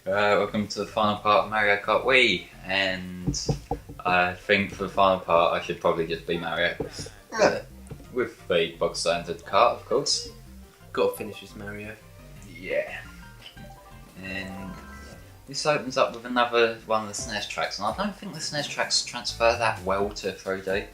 Welcome to the final part of Mario Kart Wii, and I think for the final part I should probably just be Mario. With the bog standard kart, of course. Gotta finish this Mario. Yeah. And this opens up with another one of the SNES tracks, and I don't think the SNES tracks transfer that well to 3D.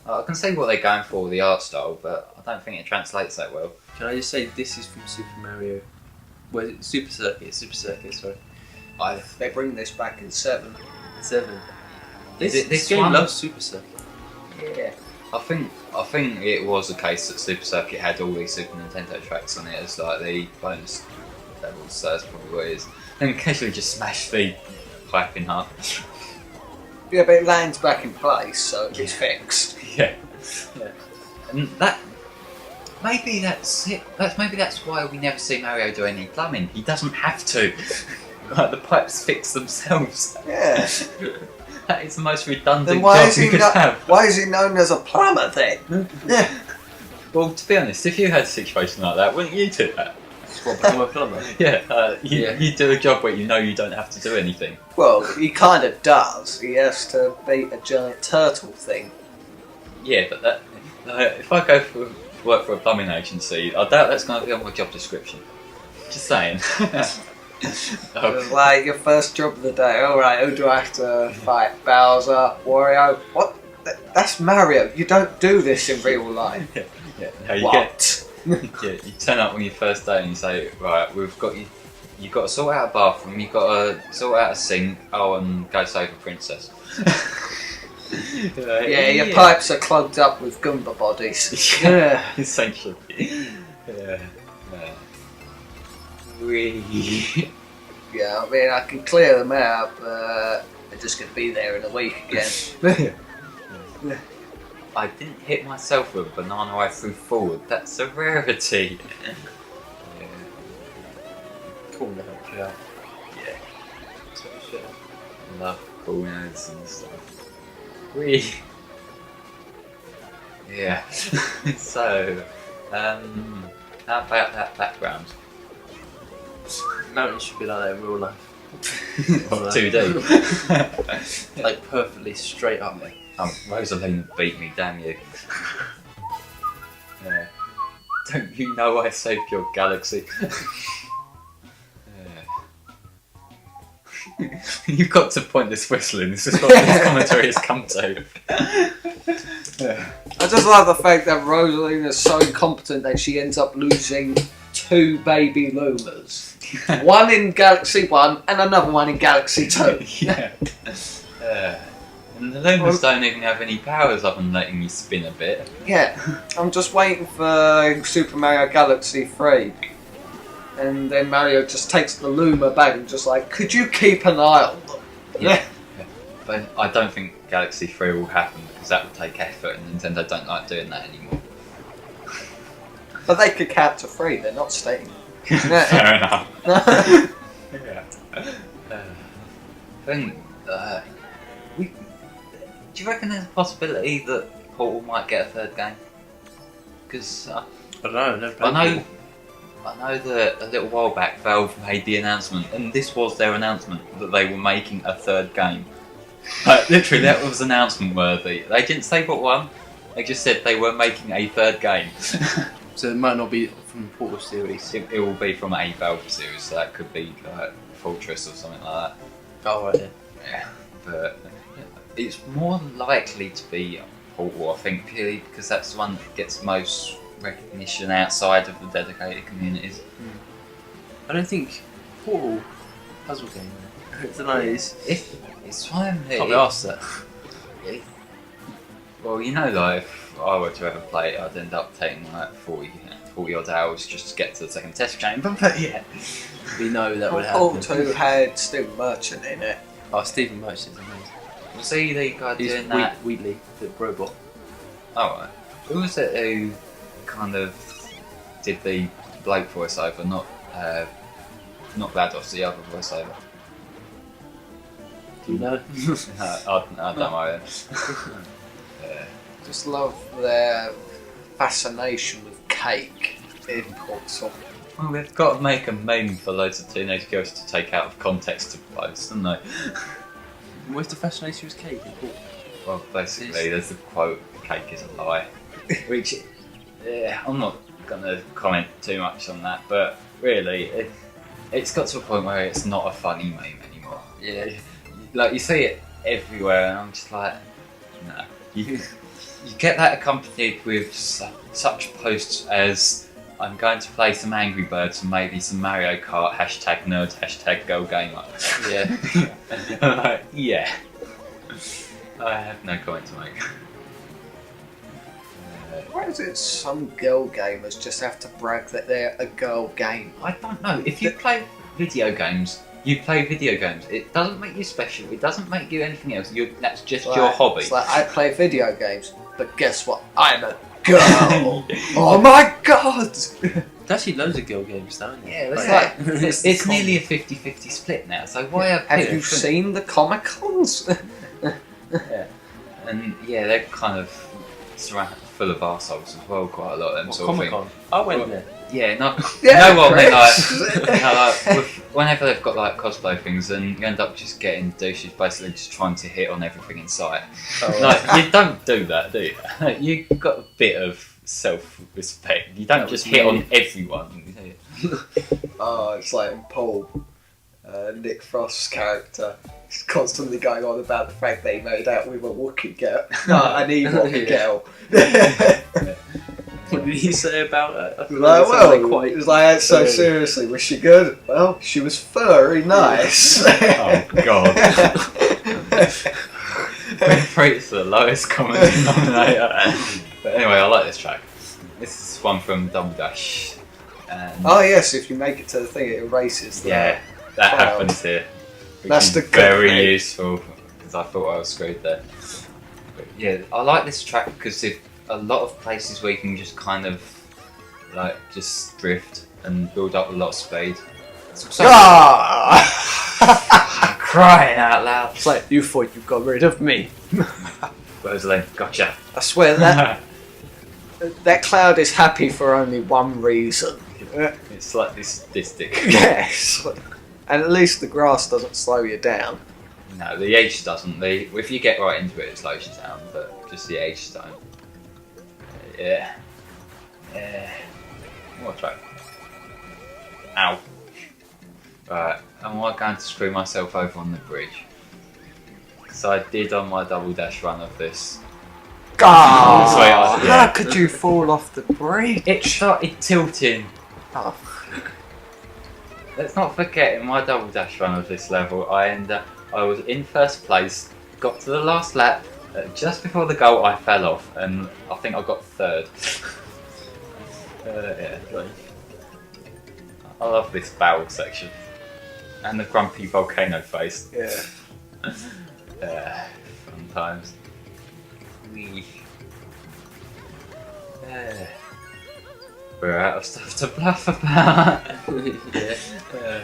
I can see what they're going for with the art style, but I don't think it translates that well. Can I just say this is from Super Mario? Well, Super Circuit, sorry. They bring this back in 7. 7. This This game one? loves Super Circuit. Yeah. I think it was the case that Super Circuit had all these Super Nintendo tracks on it as like the bonus levels, so that's probably what it is. And occasionally just smash the pipe in half. Yeah, but it lands back in place, so it's fixed. Yeah. And maybe that's it. Maybe that's why we never see Mario do any plumbing. He doesn't have to. Like the pipes fix themselves. Yeah. That is the most redundant Then why job is you he could have. why is he known as a plumber then? Yeah. Well, to be honest, if you had a situation like that, wouldn't you do that? What, become a plumber? Yeah, you do a job where you know you don't have to do anything. Well, he kind of does. He has to beat a giant turtle thing. Yeah, but if I go for work for a plumbing agency, I doubt that's going to be on my job description. Just saying. Like your first job of the day. Alright, who do I have to fight? Bowser? Wario? What? That's Mario. You don't do this in real life. Yeah, no, you What? you turn up on your first day and you say, right, we've got you. You've got to sort out a bathroom. You've got to sort out a sink. Oh, and go save a princess. Yeah, your pipes are clogged up with Goomba bodies. Yeah, essentially. Yeah. Yeah, I mean, I can clear them out, but they're just going to be there in a week again. I didn't hit myself with a banana I threw forward. That's a rarity. Yeah. Cool to help you out. Yeah. So shit. Love coolness and stuff. Yeah. So, how about that background? Mountains should be like that in real life. 2D. Like perfectly straight up. Rosalina beat me, damn you. Yeah. Don't you know I saved your galaxy? Yeah. You've got to point this whistling. This is what this commentary has come to. I just love the fact that Rosalina is so incompetent that she ends up losing 2 baby Lumas. One in Galaxy 1 and another one in Galaxy 2. Yeah. And the Lumas don't even have any powers other than letting you spin a bit. Yeah, I'm just waiting for Super Mario Galaxy 3. And then Mario just takes the Luma back and just like, could you keep an eye on them? Yeah. But I don't think Galaxy 3 will happen because that would take effort and Nintendo don't like doing that anymore. But they could count to 3, they're not staying. Fair enough. Yeah. Do you reckon there's a possibility that Portal might get a 3rd game? Because I don't know, I've never played I know that a little while back Valve made the announcement, and this was their announcement, that they were making a 3rd game. Like, literally, that was announcement worthy. They didn't say what one, they just said they were making a 3rd game. So it might not be from the Portal series. It will be from a Valve series, so that could be like Fortress or something like that. Oh, right, Yeah, but it's more likely to be Portal, I think, purely because that's the one that gets most recognition outside of the dedicated communities. I don't think Portal puzzle game. I don't know. It's fine. Can't be asked that. Well, you know, like if I were to ever play it, I'd end up taking like 40 odd hours just to get to the 2nd test chamber. But yeah, We know that would Portal happen. 2 had Steve Merchant in it. Oh, Stephen Merchant's amazing. was he the guy He's doing that? Wheatley, the robot. Oh, right. Who was it who kind of did the Blake voiceover, not GLaDOS, the other voiceover? Do you know? I don't know. Just love their fascination with cake in Portal. Well, they've got to make a meme for loads of teenage girls to take out of context to post, haven't they? Where's the fascination with cake? Well, basically, there's the quote, "Cake is a lie," which, yeah, I'm not gonna comment too much on that, but really, it's got to a point where it's not a funny meme anymore. Yeah. Like, you see it everywhere, and I'm just like, no. You get that accompanied with such posts as, "I'm going to play some Angry Birds and maybe some Mario Kart, #nerd, #GoGamer." Yeah. I'm like, yeah. I have no comment to make. Why is it some girl gamers just have to brag that they're a girl gamer? I don't know. If you play video games, you play video games. It doesn't make you special. It doesn't make you anything else. That's just your hobby. It's like, I play video games, but guess what? I'm a girl. Oh my god! There's actually loads of girl games now, isn't there? Yeah, it's nearly a 50-50 split now. So why Have you seen the Comic Cons? Yeah. And yeah, they're kind of full of arseholes as well, quite a lot of them sort of things. Comic-Con? I went there. Yeah, no, Yeah, you know what, Chris. whenever they've got like cosplay things, and you end up just getting douches basically just trying to hit on everything in sight. Like, you don't do that, do you? You've got a bit of self-respect. You don't just hit on everyone. Oh, it's like Paul, Nick Frost's character. He's constantly going on about the fact that he made out with a Wookiee girl. No, an Ewok girl. What did he say about it? I Like, well, it was like, so seriously, was she good? Well, she was furry nice. Oh god. It's the lowest common denominator. But anyway, I like this track. This is one from Double Dash. And Oh yes, if you make it to the thing, it erases the... yeah, that Wow. happens here. Which That's is the good very thing. useful, because I thought I was screwed there. But yeah, I like this track because there's a lot of places where you can just kind of like just drift and build up a lot of speed. Ah! I'm crying out loud. It's like, you thought you got rid of me. Rosalind, gotcha. I swear that cloud is happy for only one reason. It's like this statistic. Yes. And at least the grass doesn't slow you down. No, the age doesn't. If you get right into it slows you down, but just the age don't. Yeah. What track? Ow. Right, am I going to screw myself over on the bridge? Because I did on my double dash run of this. Oh, Yeah. how could you fall off the bridge? It started tilting. Oh. Let's not forget, in my double dash run of this level, I was in first place, got to the last lap, just before the goal I fell off, and I think I got third. Yeah, I love this barrel section. And the grumpy volcano face. Yeah. Fun times. Wee. We're out of stuff to bluff about. Yeah.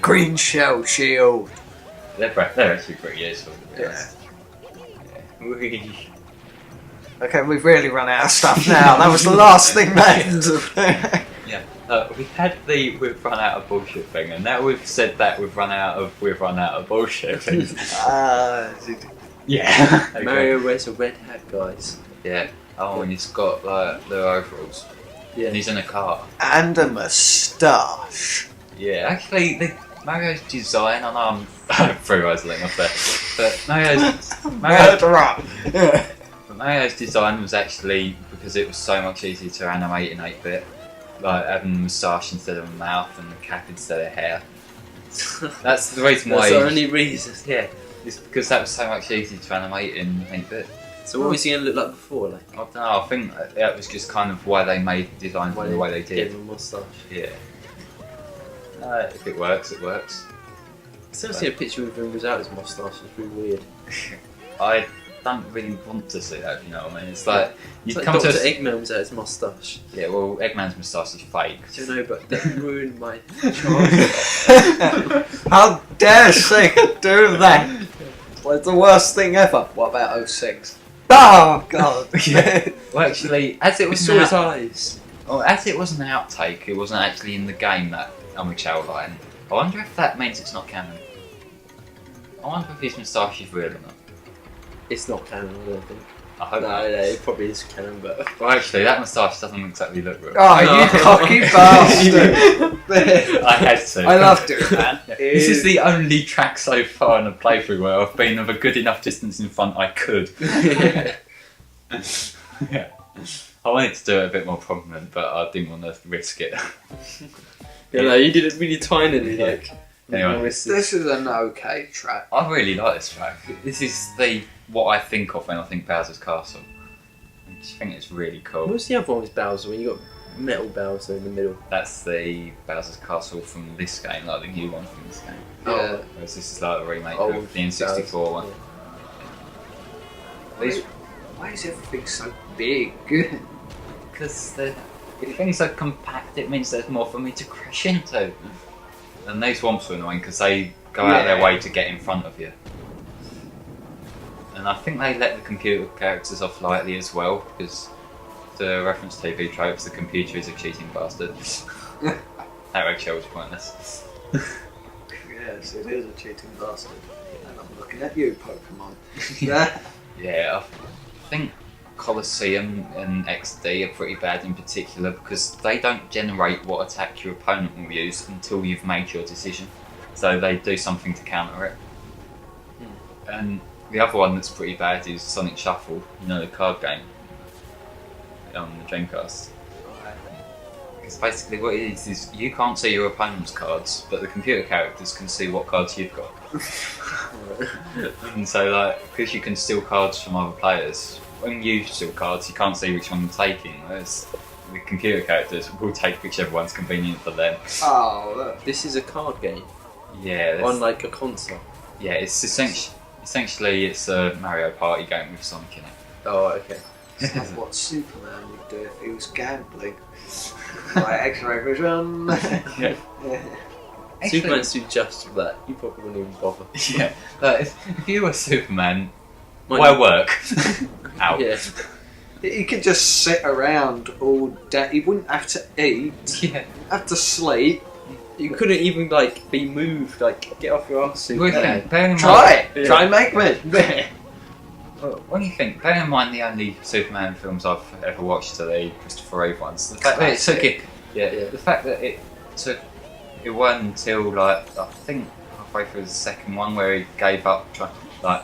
Green shell shield. They're actually pretty useful. To be honest. Yeah. Wee. Okay, we've really run out of stuff now. That was the last thing left. Yeah. We had the we've run out of bullshit thing, and now we've said that we've run out of bullshit thing. Yeah. Okay. Mario wears a red hat, guys. Yeah. Oh, and he's got like the overalls. Yeah. And he's in a car. And a moustache. Yeah, actually, Mario's design, I know I'm through Rosalind off there, but Mario's design was actually because it was so much easier to animate in 8-bit, like having a moustache instead of a mouth and a cap instead of hair. That's the reason why. That's the only reason. Yeah, it's because that was so much easier to animate in 8-bit. So what was he going to look like before? Like, I don't know, I think that was just kind of why they made the design the way they gave did. him a moustache. Yeah. If it works, it works. I still see a picture of him without his moustache. It's really weird. I don't really want to see that, if you know what I mean. It's like you It's come like to Dr. Eggman without his moustache. yeah. Well, Eggman's moustache is fake. I don't know, but that ruined my childhood. How dare Sega do that? Well, it's the worst thing ever. What about 06? Oh god. Well, actually, as it We was saw his now, eyes. Well, as it was an outtake, it wasn't actually in the game, that Chow line. I wonder if that means it's not canon. I wonder if his moustache is real or not. It's not canon, I don't think. I hope No, not. it probably is canon, but... Well, actually, that moustache doesn't exactly look real. Oh, you cocky bastard! I had to. I love doing that. This is the only track so far in the playthrough where I've been of a good enough distance in front I could. Yeah. I wanted to do it a bit more prominent, but I didn't want to risk it. Yeah, no, you did it really tinily, Yeah. like... Anyway. This is an okay track. I really like this track. This is what I think of when I think Bowser's Castle. I just think it's really cool. What's the other one with Bowser, when you got metal Bowser in the middle? That's the Bowser's Castle from this game, like the new one from this game. Yeah. Whereas this is like a remake Old of the N64 one. Yeah. These, Why is everything so big? because if things are compact, it means there's more for me to crash into. And these swamps are annoying because they go out of their way to get in front of you. And I think they let the computer characters off lightly as well, because to reference TV tropes, the computer is a cheating bastard. That eggshell was pointless. Yes, it is a cheating bastard. And I'm looking at you, Pokemon. Yeah. Yeah, I think Colosseum and XD are pretty bad in particular because they don't generate what attack your opponent will use until you've made your decision. So they do something to counter it. And the other one that's pretty bad is Sonic Shuffle, you know, the card game on the Dreamcast. Because basically what it is you can't see your opponent's cards, but the computer characters can see what cards you've got. And so, like, because you can steal cards from other players, when you steal cards, you can't see which one you're taking, whereas the computer characters will take whichever one's convenient for them. Oh, look. This is a card game, Yeah, on like a console. yeah, it's essentially it's a Mario Party game with Sonic in it. Oh, okay. It's like what Superman would do if he was gambling. Like X-ray vision. Yeah. Actually- Superman's do just for that. You probably wouldn't even bother. Yeah, if you were Superman, Mind why you- work? Ow. Yeah. He could just sit around all day. He wouldn't have to eat. Yeah. Have to sleep. You couldn't even like be moved, like get off your ass. Well, Superman. bear in Try mind, it. Yeah. Try and make me. well, when you think, bear in mind the only Superman films I've ever watched are the Christopher Reeve ones. The fact that it took it, Yeah. the fact that it took, it wasn't until like I think halfway through the second one where he gave up, like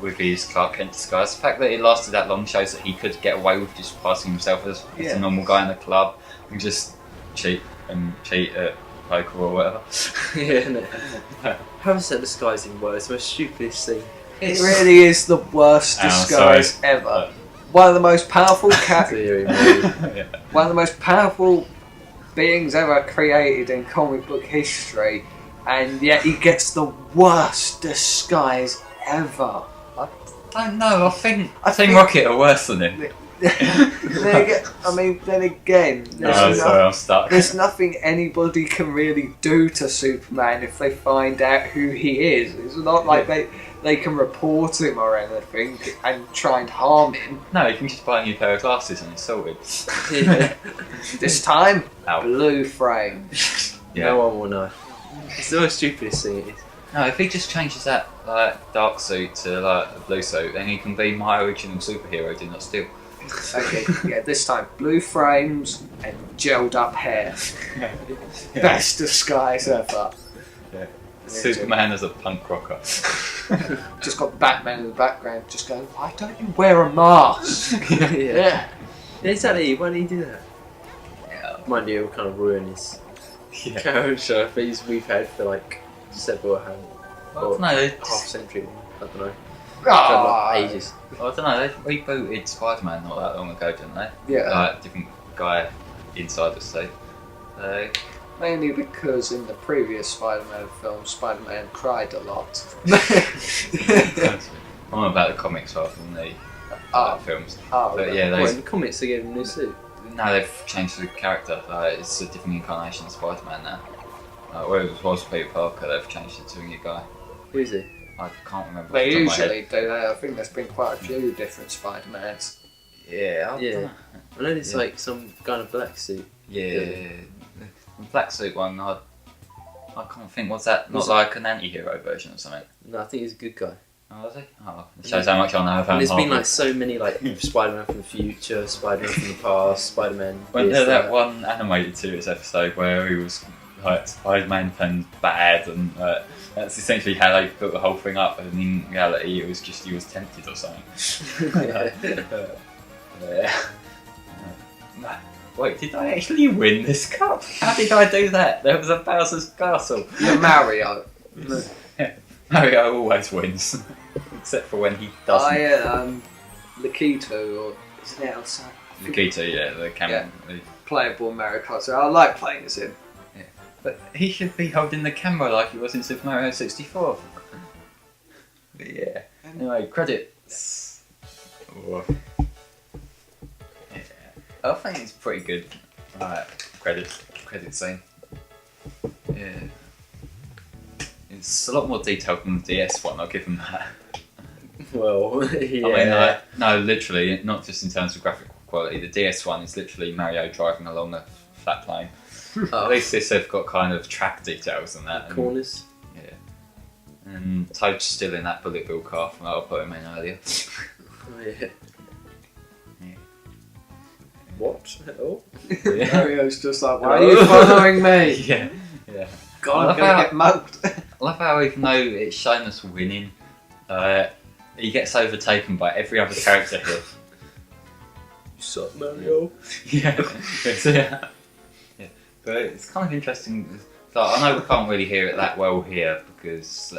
with his Clark Kent disguise. The fact that it lasted that long shows that he could get away with just passing himself as a normal guy in the club and just cheat at poker or whatever. Yeah, no. How is that disguising words? The most stupidest thing. It really is the worst disguise sorry. ever. One of the most powerful Theory, maybe. Yeah. one of the most powerful beings ever created in comic book history, and yet he gets the worst disguise ever. I don't know. I think I Team think- Rocket are worse than him. Then again, I'm stuck. there's nothing anybody can really do to Superman if they find out who he is. It's not like they can report him or anything and try and harm him. No, you can just buy a new pair of glasses and it's sorted. Yeah. This time, Ow. blue frame. Yeah. No one will know. It's the most stupidest thing it is. No, if he just changes that dark suit to like a blue suit, then he can be my original superhero. Do not steal. Okay, yeah, this time blue frames and gelled up hair. Best disguise ever. Yeah. Superman as a punk rocker. Just got Batman in the background, just going, why don't you wear a mask? Yeah. Yeah. Exactly, why did he do that? Yeah. Mind you, it'll kind of ruin his Yeah. character that we've had for like several or No, half century, I don't know. Ah, Ages. I don't know. They rebooted Spider-Man not that long ago, didn't they? Yeah. Like different guy inside the suit. Mainly because in the previous Spider-Man film, Spider-Man cried a lot. I'm about the comics rather than the films. Oh, But yeah, What, they in the comics they gave him a new suit? no, they've changed the character. It's a different incarnation of Spider-Man now. Where it was Peter Parker, they've changed it to a new guy. Who is he? I can't remember. They off the top of my head. usually do that. I think there's been quite a few different Spider-Mans. Yeah, I Yeah. dunno. I know it's Yeah. like some kind of black suit. Yeah. The black suit one, I can't think. What's that? Not Was it- like an anti-hero version or something? No, I think he's a good guy. Oh, is he? Oh, it shows how much I know about And there's been Marvel. like so many like Spider-Man from the future, Spider-Man from the past, Spider-Man. Wasn't this, there that one animated series episode where he was like Spider-Man turned bad, and that's essentially how they built the whole thing up. And in reality, it was just he was tempted or something. Yeah. Wait, did I actually win this cup? How did I do that? There was a Bowser's Castle. You're Mario. Mario always wins, except for when he doesn't. Lakitu, or isn't it outside? Nikita, yeah, the camera. Playable Mario Kart. So I like playing as him. But he should be holding the camera like he was in Super Mario 64. But yeah. Anyway, credits. Oh. Yeah. I think it's pretty good. Right, credit scene. Yeah. It's a lot more detailed than the DS one, I'll give them that. Well, yeah. I mean, no, literally, not just in terms of graphical quality. The DS one is literally Mario driving along a flat plane. At least this they've got kind of track details and that. Corners. Yeah. And Toad's still in that bullet bill car from that I put him in earlier. Oh yeah. Yeah. What? Oh. Yeah. Mario's just like, why are you following me? Yeah. God, I I'm gonna love get mugged. I love how even though it's shown us winning, he gets overtaken by every other character here. You suck, Mario. Yeah. Yeah. But it's kind of interesting. So I know we can't really hear it that well here because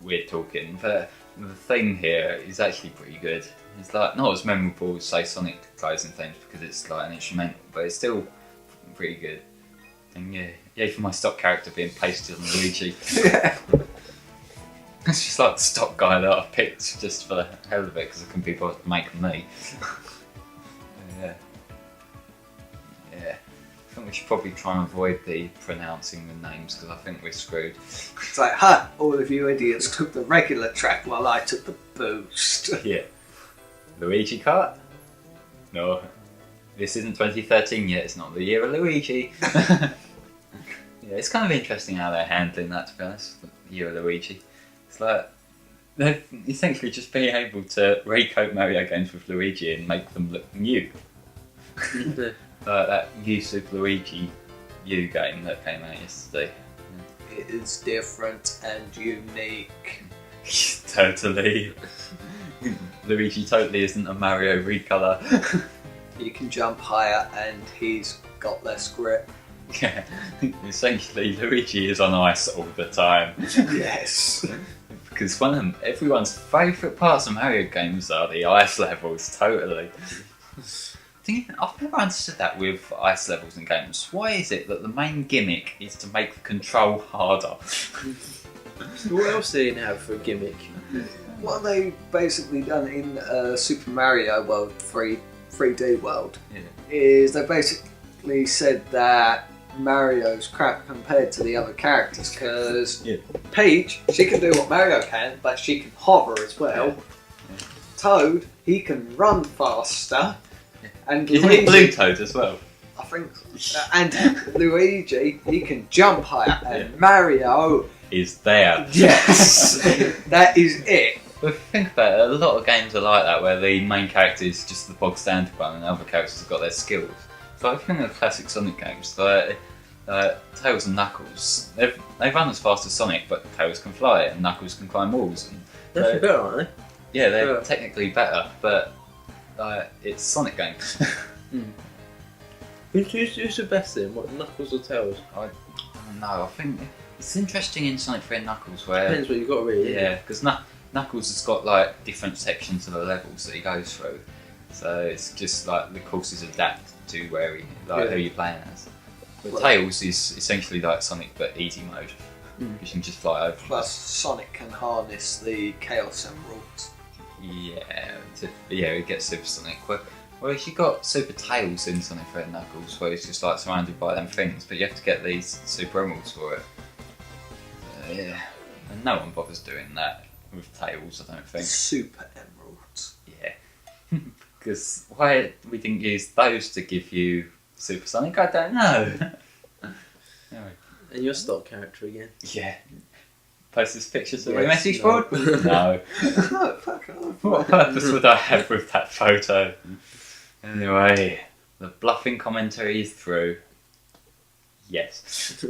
we're talking, but the theme here is actually pretty good. It's like not as memorable as say Sonic closing themes because it's like an instrumental, but it's still pretty good. And yeah, for my stock character being pasted on Luigi. Yeah. It's just like the stock guy that I picked just for the hell of it because I can be bothered to make me. Yeah. I think we should probably try and avoid the pronouncing the names because I think we're screwed. It's like, huh, all of you idiots took the regular track while I took the boost. Yeah. Luigi Kart? No. This isn't 2013 yet, it's not the year of Luigi. Yeah, it's kind of interesting how they're handling that, to be honest, the year of Luigi. It's like, they're essentially just being able to recoat Mario games with Luigi and make them look new. That new Super Luigi U game that came out yesterday. It is different and unique. Totally. Luigi totally isn't a Mario recolor. He can jump higher and he's got less grip. Yeah, essentially Luigi is on ice all the time. Yes. Because everyone's favourite parts of Mario games are the ice levels, totally. I've never understood that with ice levels in games. Why is it that the main gimmick is to make the control harder? What else do you have for a gimmick? What they basically done in Super Mario World 3D World is they basically said that Mario's crap compared to the other characters because Peach, she can do what Mario can, but she can hover as well. Yeah. Toad, he can run faster. And Isn't it Blue Toad as well? I think so. And Luigi, he can jump higher. And Mario, Is there. yes, that is it. But if you think about it, a lot of games are like that where the main character is just the bog standard one and the other characters have got their skills. So I think of classic Sonic games, Tails and Knuckles, they run as fast as Sonic, but Tails can fly and Knuckles can climb walls. And They're actually better, aren't they? yeah, they're technically better, but it's Sonic games. Who's the best then? What, Knuckles or Tails? I don't know, I think it's interesting in Sonic 3 and Knuckles where... Depends what you've got really. Yeah, because Knuckles has got like different sections of the levels that he goes through. So it's just like the courses adapt to where who you're playing as. But Tails is essentially like Sonic but easy mode. You can just fly over. Plus, Sonic can harness the Chaos Emeralds. Yeah, it gets Super Sonic. Whereas you got Super Tails in Sonic 3 and Knuckles, where it's just like surrounded by them things, but you have to get these Super Emeralds for it. Yeah, and no one bothers doing that with Tails, I don't think. Super Emeralds. Yeah, Because why we didn't use those to give you Supersonic, I don't know. Anyway. And your stock character again. Yeah. Post this pictures of a Yes, message no. board? No. No, fuck off. What purpose would I have with that photo? Anyway, the bluffing commentary is through. Yes.